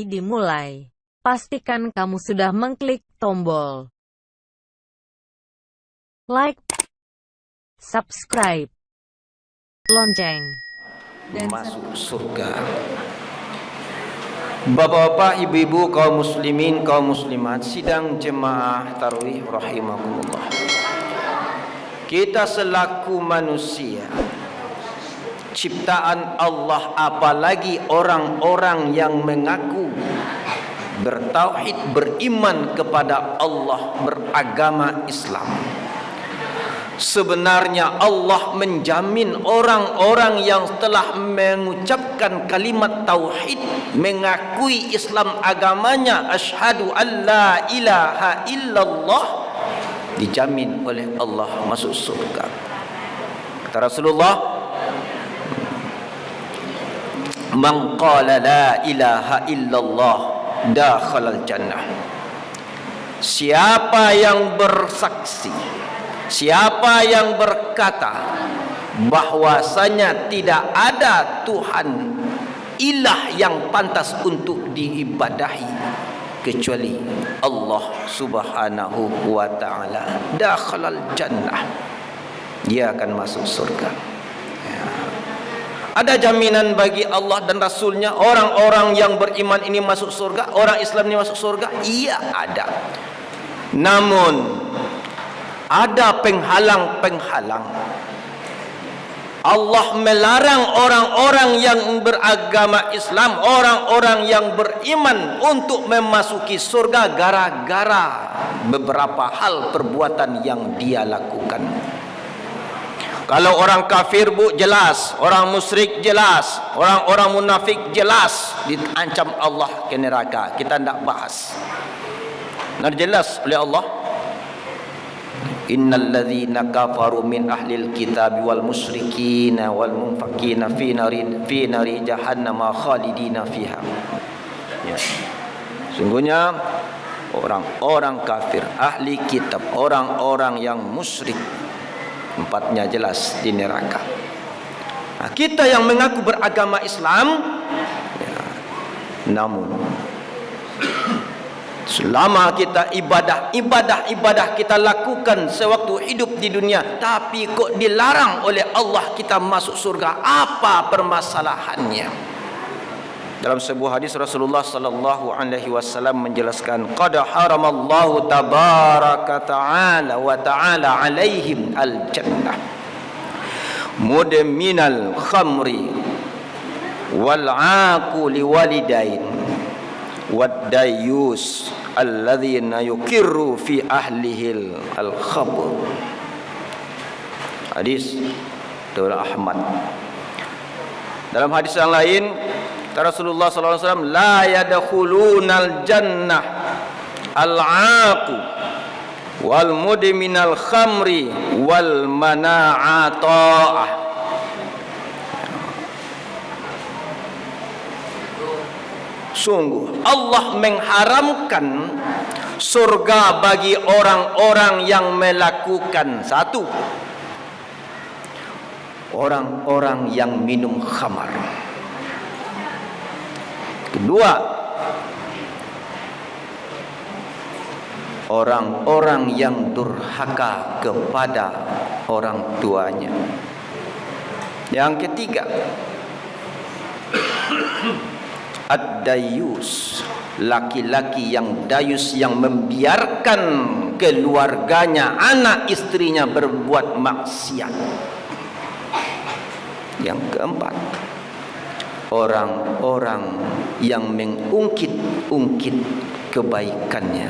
dimulai. Pastikan kamu sudah mengklik tombol like, subscribe, lonceng, dan masuk surga. Bapak-bapak, ibu-ibu, kaum muslimin, kaum muslimat, sidang jemaah tarawih rahimakumullah. Kita selaku manusia, ciptaan Allah, apalagi orang-orang yang mengaku bertauhid, beriman kepada Allah, beragama Islam. Sebenarnya Allah menjamin orang-orang yang telah mengucapkan kalimat tauhid, mengakui Islam agamanya, asyhadu an la ilaha illallah, dijamin oleh Allah masuk surga. Kata Rasulullah, man qala la ilaha illallah dakhalal jannah. Siapa yang bersaksi, siapa yang berkata bahwasanya tidak ada Tuhan ilah yang pantas untuk diibadahi kecuali Allah Subhanahu wa taala, dakhalal jannah, dia akan masuk surga. Ada jaminan bagi Allah dan Rasulnya orang-orang yang beriman ini masuk surga, orang Islam ini masuk surga? Iya, ada. Namun ada penghalang-penghalang. Allah melarang orang-orang yang beragama Islam, orang-orang yang beriman untuk memasuki surga gara-gara beberapa hal perbuatan yang dia lakukan. Kalau orang kafir, bu, jelas. Orang musyrik jelas. Orang-orang munafik jelas diancam Allah ke neraka. Kita tidak bahas. Nah, jelas oleh Allah, innal ladzina kafaru min ahlil kitab wal musyrikin wal munfakin fi nari jahannam khalidina fiha. Ya. Sungguhnya orang-orang kafir, ahli kitab, orang-orang yang musyrik, empatnya jelas di neraka. Nah, kita yang mengaku beragama Islam, ya, namun selama kita ibadah kita lakukan sewaktu hidup di dunia, tapi kok dilarang oleh Allah kita masuk surga, apa permasalahannya? Dalam sebuah hadis Rasulullah sallallahu alaihi wasallam menjelaskan, qad haramallahu tabaraka ta'ala wa ta'ala alaihim al-jannah mudminal khamri wal 'aquli walidain wad dayus alladzina yuqirru fi ahlihil al-khabr. Hadis dari Ahmad. Dalam hadis yang lain Rasulullah sallallahu alaihi wasallam, la yadkhulunal jannah al-'aqu wal mudminal khamri wal mana'ata'ah. Sungguh Allah mengharamkan surga bagi orang-orang yang melakukan satu, orang-orang yang minum khamar. Kedua, orang-orang yang durhaka kepada orang tuanya. Yang ketiga, ad-dayus, laki-laki yang dayus, yang membiarkan keluarganya, anak istrinya berbuat maksiat. Yang keempat, orang-orang yang mengungkit-ungkit kebaikannya.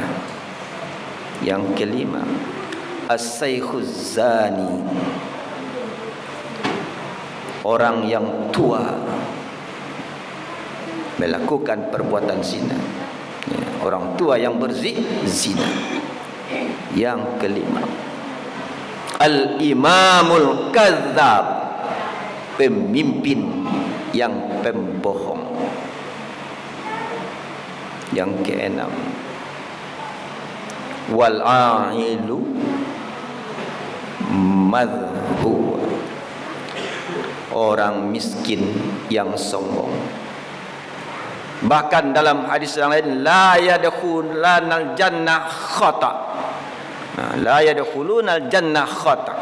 Yang kelima, as-saykhuz zani, orang yang tua melakukan perbuatan zina, ya, orang tua yang berzina. Yang kelima, al-imamul kadzab, pemimpin yang pembohong. Yang keenam, wal ailu madhu, orang miskin yang sombong. Bahkan dalam hadis yang lain, la yadkhulunal jannah khata. La yadkhulunal jannah khata.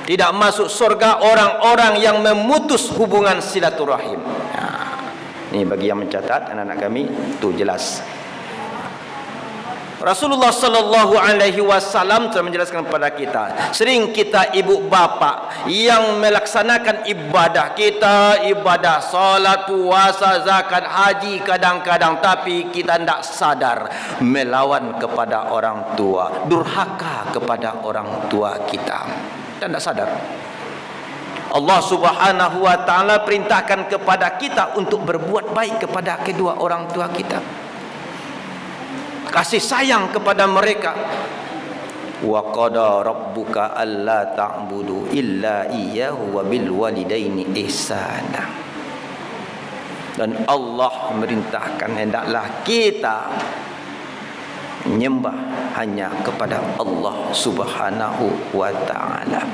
Tidak masuk surga orang-orang yang memutus hubungan silaturahim. Ini bagi yang mencatat, anak-anak kami, itu jelas. Rasulullah sallallahu alaihi wasallam telah menjelaskan kepada kita, sering kita ibu bapa yang melaksanakan ibadah kita, ibadah salat, puasa, zakat, haji kadang-kadang, tapi kita tidak sadar melawan kepada orang tua, durhaka kepada orang tua kita. Kita tidak sadar. Allah Subhanahu wa taala perintahkan kepada kita untuk berbuat baik kepada kedua orang tua kita. Kasih sayang kepada mereka. Wa qada rabbuka alla ta'budu illa iyyahu wa bil walidaini ihsana. Dan Allah merintahkan hendaklah kita menyembah hanya kepada Allah Subhanahu wa taala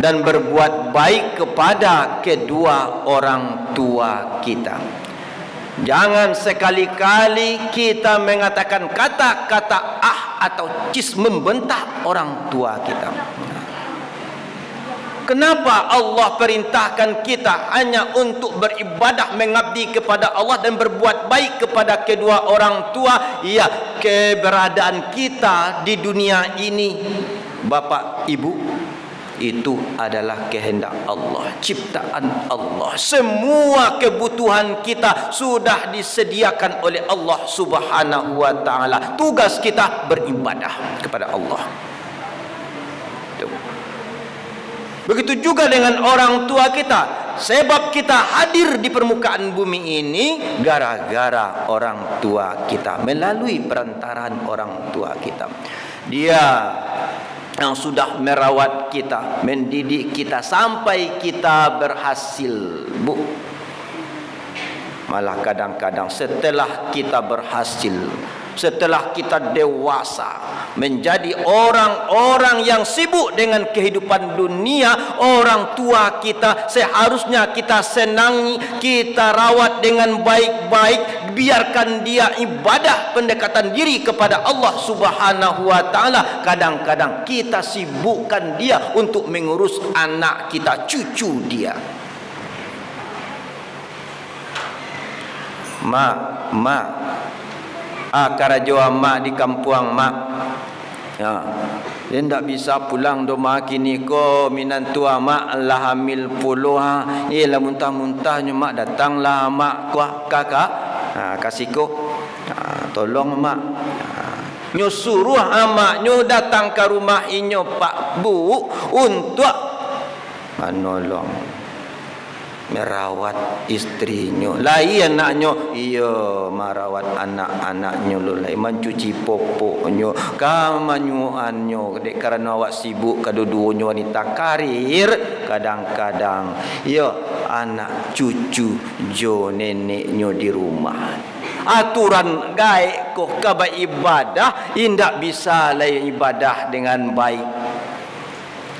dan berbuat baik kepada kedua orang tua kita. Jangan sekali-kali kita mengatakan kata-kata atau cis membentak orang tua kita. Kenapa Allah perintahkan kita hanya untuk beribadah, mengabdi kepada Allah dan berbuat baik kepada kedua orang tua? Ya, keberadaan kita di dunia ini, Bapak Ibu, itu adalah kehendak Allah, ciptaan Allah. Semua kebutuhan kita sudah disediakan oleh Allah Subhanahu wa taala. Tugas kita beribadah kepada Allah. Begitu juga dengan orang tua kita. Sebab kita hadir di permukaan bumi ini gara-gara orang tua kita, melalui perantaraan orang tua kita. Dia yang sudah merawat kita, mendidik kita sampai kita berhasil, Bu. Malah kadang-kadang setelah kita berhasil, setelah kita dewasa, menjadi orang-orang yang sibuk dengan kehidupan dunia, orang tua kita seharusnya kita senangi, kita rawat dengan baik-baik, biarkan dia ibadah pendekatan diri kepada Allah Subhanahu wa taala. Kadang-kadang kita sibukkan dia untuk mengurus anak kita, cucu dia. Mak karajoa mak di kampung mak. Ya. Dia tak bisa pulang doma kini ko minantua mak lah hamil puluh ha. Ialah muntah-muntahnya mak datanglah mak kuah kakak. Kasih ko. Tolong mak. Nyo suruh amak nyo datang ke rumah inyo Pak Bu untuk menolong merawat istrinya, lain anaknya, iya merawat anak-anaknya, lain mencuci popoknya, kamanyuannya. Dek kerana awak sibuk kedua-duanya wanita karir, kadang-kadang ya anak cucu jo neneknya di rumah. Aturan gaib kok kaba ibadah indak bisa lay ibadah dengan baik.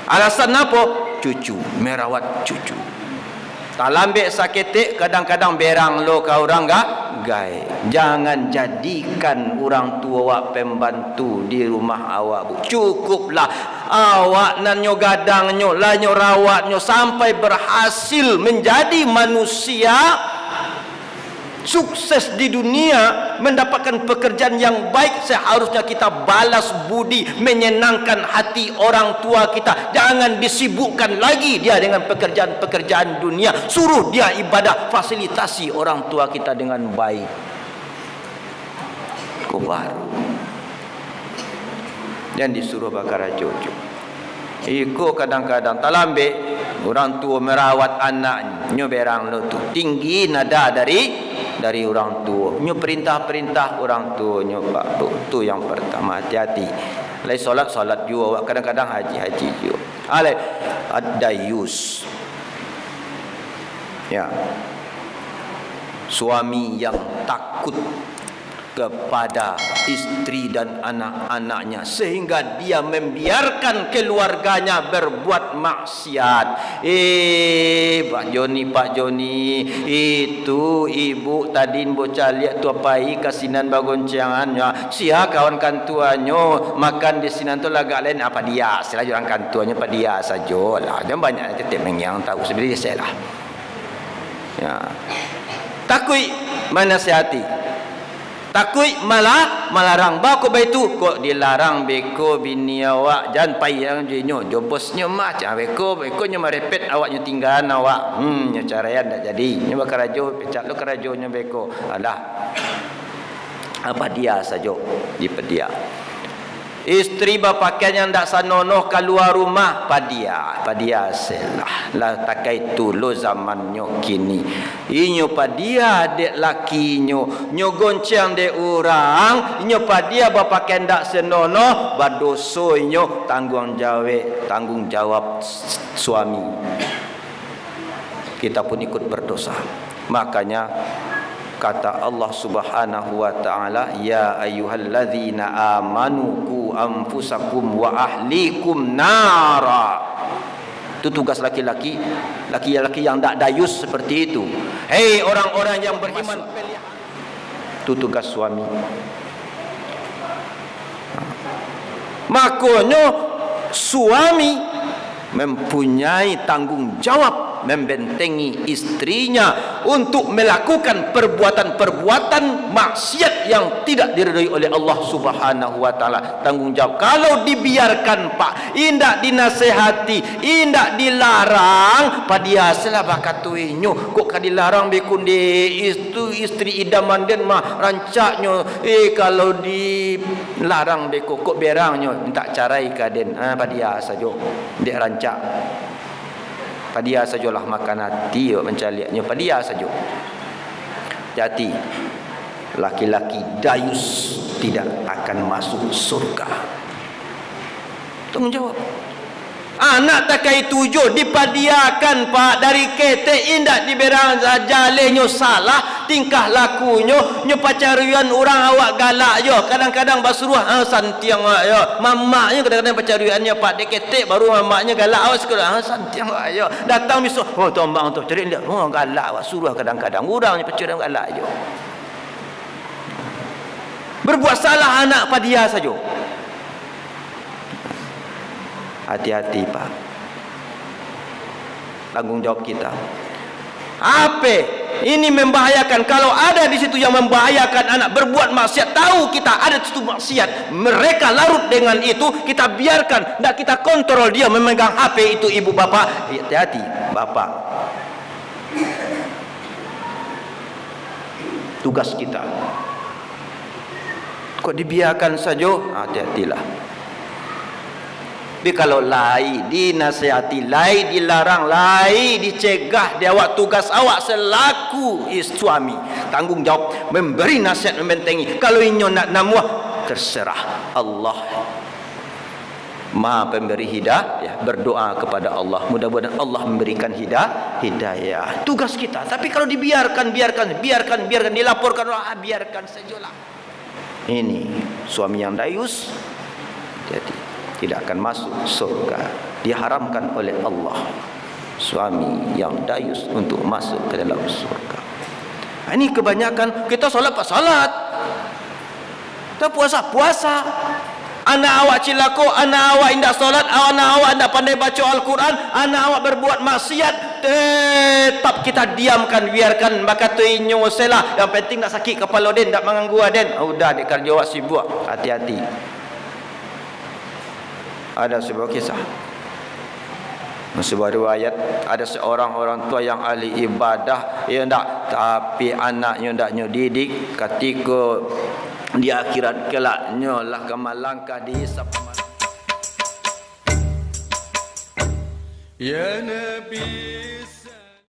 Alasan apa? Cucu, merawat cucu. Tak lambek sakit, kadang-kadang berang lo ka orang gai. Jangan jadikan orang tua awak pembantu di rumah awak, Bu. Cukuplah awak nanyo gadangnya, lanyo rawatnya sampai berhasil menjadi manusia sukses di dunia, mendapatkan pekerjaan yang baik. Seharusnya kita balas budi, menyenangkan hati orang tua kita. Jangan disibukkan lagi dia dengan pekerjaan-pekerjaan dunia. Suruh dia ibadah, fasilitasi orang tua kita dengan baik. Baru dan disuruh bakar cucu. Iko kadang-kadang talambe orang tua merawat anaknya berang lo tu tinggi nada dari orang tua. Nyo perintah-perintah orang tua nyo Pak Bu. Tu yang pertama, hati-hati. Lai solat juga, kadang-kadang haji juga. Alai ad-dayus. Ya. Suami yang takut kepada istri dan anak-anaknya, sehingga dia membiarkan keluarganya berbuat maksiat. Pak Joni, itu ibu tadi bocah lihat tu apai kasinan bagoncangannya. Sia kawan kantuannya makan di sini tu lagak lain apa dia. Sila orang kantuannya pada dia sajalah. Dan banyak tetap yang tahu sebenarnya saya lah. Ya. Takui menasihati. Takui malarang bako baitu kok dilarang beko bini awak jangan payang jenyo jobosnya macam beko nya merepet awaknya tinggalan awak nya carayan tak jadi nya bakarajo pecak lo karajonya beko alah apa dia sajo di pedia. Isteri berpakaian yang tak sanonoh keluar rumah padia selah lah takai tu lo zamannya kini inyo padia dek lakinyo nyo goncang dek orang inyo padia berpakaian tak senonoh badoso inyo tanggung jawab suami kita pun ikut berdosa. Makanya kata Allah Subhanahu wa taala, ya ayyuhalladzina amanu qu anfusakum wa ahlikum nara. Itu tugas laki-laki yang tak dayus seperti itu. Hei orang-orang yang beriman, itu tugas suami. Makanya suami mempunyai tanggung jawab membentengi istrinya untuk melakukan perbuatan-perbuatan maksiat yang tidak diridhai oleh Allah Subhanahu wa taala. Tanggung jawab. Kalau dibiarkan Pak, indak dinasehati, indak dilarang, padia salah bakatuinyo kok kadilarang bekundi itu istri idaman den mah rancaknyo kalau dilarang beko kok berangnya tak carai kaden padia sajo dek rancak padia sajalah makan hati mencaliaknya padia saja. Jadi laki-laki dayus tidak akan masuk surga. Tanggung jawab. Anak takai tujuh dipadiakan Pak dari kete indak diberang jalenyo salah tingkah lakunya nyo pacarian orang awak galak yo kadang-kadang basuruh santiang yo mamaknya kadang-kadang pacariannya Pak dekete baru mamaknya galak awak sekolah santiang yo datang miso oh tombang tu cari dia oh galak awak suruh kadang-kadang urangnya pacarian galak yo berbuat salah anak padia saja. Hati-hati Pak. Tanggung jawab kita. Apa? Ini membahayakan. Kalau ada di situ yang membahayakan anak berbuat maksiat, tahu kita ada di situ maksiat, mereka larut dengan itu, kita biarkan, tidak kita kontrol dia memegang HP itu ibu bapak. Hati-hati bapak. Tugas kita. Kok dibiarkan saja? Hati-hatilah. Tapi kalau lai dinasihati, lai dilarang, lai dicegah, dia awak tugas awak selaku suami tanggung jawab memberi nasihat, membentengi. Kalau inyo nak namuah terserah Allah Maha pemberi hidayah. Berdoa kepada Allah, mudah-mudahan Allah memberikan hidayah. Tugas kita. Tapi kalau dibiarkan dilaporkan orang, biarkan sajalah. Ini suami yang dayus jadi tidak akan masuk surga. Diharamkan oleh Allah suami yang dayus untuk masuk ke dalam surga. Ini kebanyakan kita solat kita puasa. Anak awak cilako, anak awak indak solat, anak awak indak pandai baca Al-Quran, anak awak berbuat maksiat, tetap kita diamkan, biarkan. Maka tu inyo selah. Yang penting tak sakit kepala den, tak mengganggu den. Udah dek kerja awak sibuk. Hati-hati. Ada sebuah kisah, sebuah riwayat, ada seorang orang tua yang ahli ibadah, tapi anaknya ndaknya didik. Ketika di akhirat kelaknya lah kemalangkah dihisap. Ya Nabi